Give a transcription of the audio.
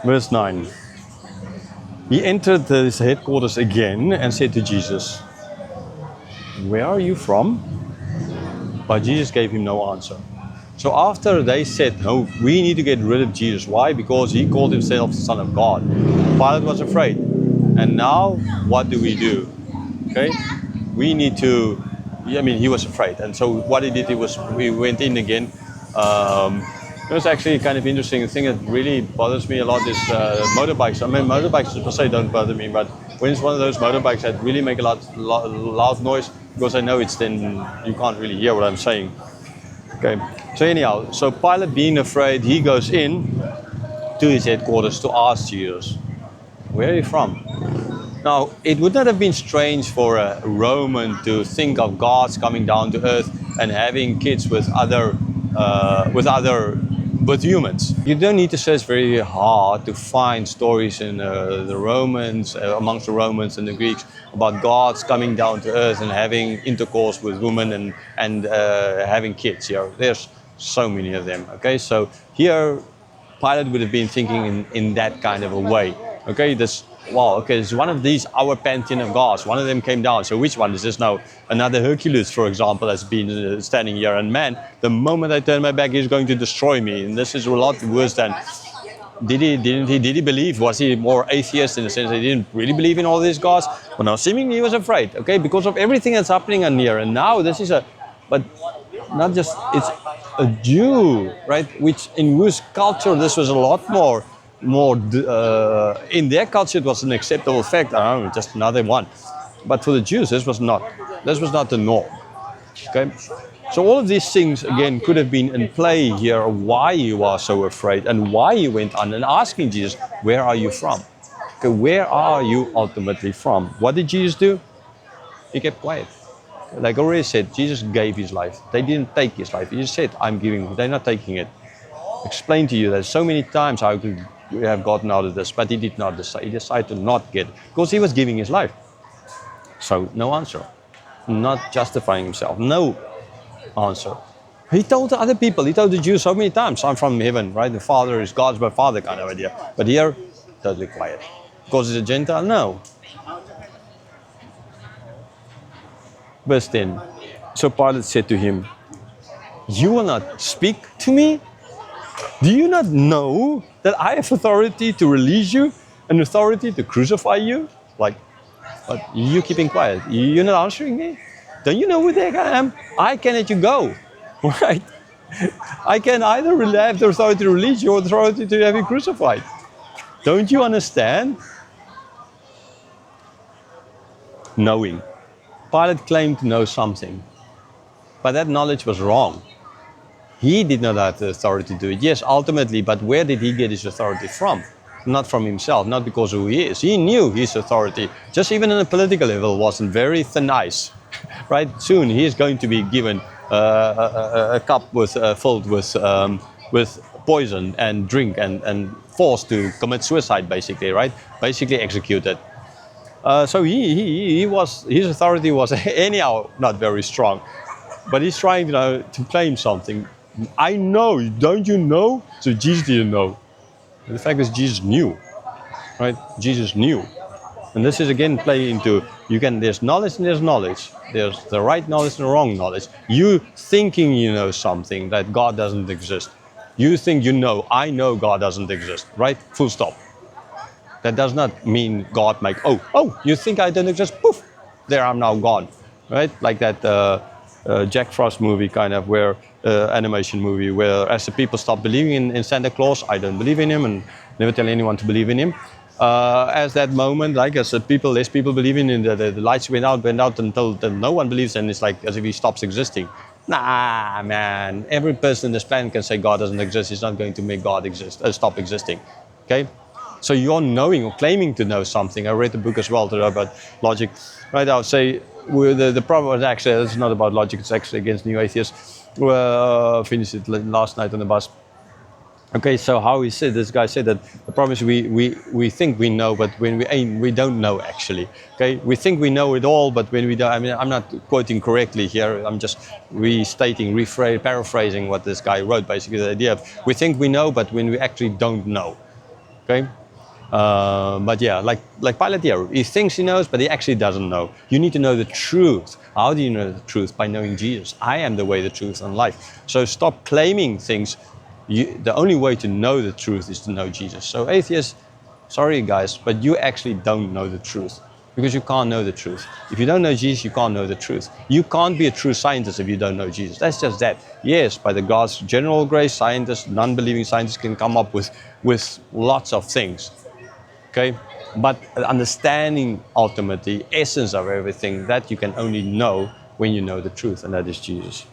Verse 9. He entered his headquarters again and said to Jesus, "Where are you from?" But Jesus gave him no answer. So after they said, "No, we need to get rid of Jesus." Why? Because he called himself the Son of God. Pilate was afraid. And now, what do we do? Okay? We need to, he was afraid. And so what he did, we went in again. It was actually kind of interesting. The thing that really bothers me a lot is motorbikes. Motorbikes per se don't bother me, but when it's one of those motorbikes that really make a loud noise, because I know it's then you can't really hear what I'm saying. Okay. So anyhow, so Pilate being afraid, he goes in to his headquarters to ask Jesus, "Where are you from?" Now, it would not have been strange for a Roman to think of gods coming down to earth and having kids with humans. You don't need to search very hard to find stories in the Romans, amongst the Romans and the Greeks, about gods coming down to earth and having intercourse with women and having kids. Here, there's so many of them. Okay, so here Pilate would have been thinking in that kind of a way. Okay, it's one of these, our pantheon of gods. One of them came down. So which one is this now? Another Hercules, for example, has been standing here. And man, the moment I turn my back, he's going to destroy me. And this is a lot worse than, did he believe? Was he more atheist in the sense that he didn't really believe in all these gods? Well, now seemingly he was afraid, okay, because of everything that's happening in here. And now this is but not just, it's a Jew, right? In whose culture this was a lot more in their culture it was an acceptable fact. I don't know, just another one. But for the Jews, this was not the norm. Okay, so all of these things again could have been in play here. Why you are so afraid and why you went on and asking Jesus, "Where are you from?" Okay, where are you ultimately from? What did Jesus do? He kept quiet. Like I already said, Jesus gave his life. They didn't take his life. He just said, "I'm giving it." They're not taking it. Explain to you that so many times how could we have gotten out of this, but he did not decide. He decided to not get it because he was giving his life. So no answer, not justifying himself, no answer. He told the other people, he told the Jews so many times, "I'm from heaven," right? The Father is God's my Father kind of idea. But here, totally quiet. Because he's a Gentile? No. Verse 10. So Pilate said to him, "You will not speak to me? Do you not know that I have authority to release you and authority to crucify you?" Like, but you keeping quiet. You're not answering me? Don't you know who the heck I am? I can let you go, right? I can either have the authority to release you or the authority to have you crucified. Don't you understand? Knowing. Pilate claimed to know something, but that knowledge was wrong. He did not have the authority to do it. Yes, ultimately, but where did he get his authority from? Not from himself, not because of who he is. He knew his authority, just even on a political level, wasn't very thin ice, right? Soon he is going to be given a cup filled with poison and drink and forced to commit suicide, basically, right? Basically executed. So his authority was anyhow not very strong, but he's trying to claim something. I know, don't you know? So Jesus didn't know. And the fact is Jesus knew, right? Jesus knew. And this is again playing into, there's knowledge and there's knowledge. There's the right knowledge and the wrong knowledge. You thinking you know something that God doesn't exist. You think you know, I know God doesn't exist, right? Full stop. That does not mean God you think I don't exist? Poof, there I'm now gone, right? Like that Jack Frost movie kind of animation movie where as the people stop believing in Santa Claus, I don't believe in him and never tell anyone to believe in him. As that moment, like as less people believe in him, the lights went out until no one believes, and it's like as if he stops existing. Nah, man, every person on this planet can say God doesn't exist. It's not going to make God stop existing, okay? So you're knowing or claiming to know something. I read the book as well today about logic. Right, I would say the problem is actually, it's not about logic, it's actually against new atheists. Finished it last night on the bus. Okay, so how this guy said that the problem is we think we know, but when we aim, we don't know actually. Okay, we think we know it all, but when we don't, I'm not quoting correctly here, I'm just paraphrasing what this guy wrote, basically the idea of we think we know, but when we actually don't know. Okay. But yeah, like Pilate here, he thinks he knows, but he actually doesn't know. You need to know the truth. How do you know the truth? By knowing Jesus. I am the way, the truth, and life. So stop claiming things. The only way to know the truth is to know Jesus. So atheists, sorry guys, but you actually don't know the truth. Because you can't know the truth. If you don't know Jesus, you can't know the truth. You can't be a true scientist if you don't know Jesus. That's just that. Yes, by the God's general grace, scientists, non-believing scientists can come up with lots of things. Okay, but understanding ultimately essence of everything, that you can only know when you know the truth, and that is Jesus.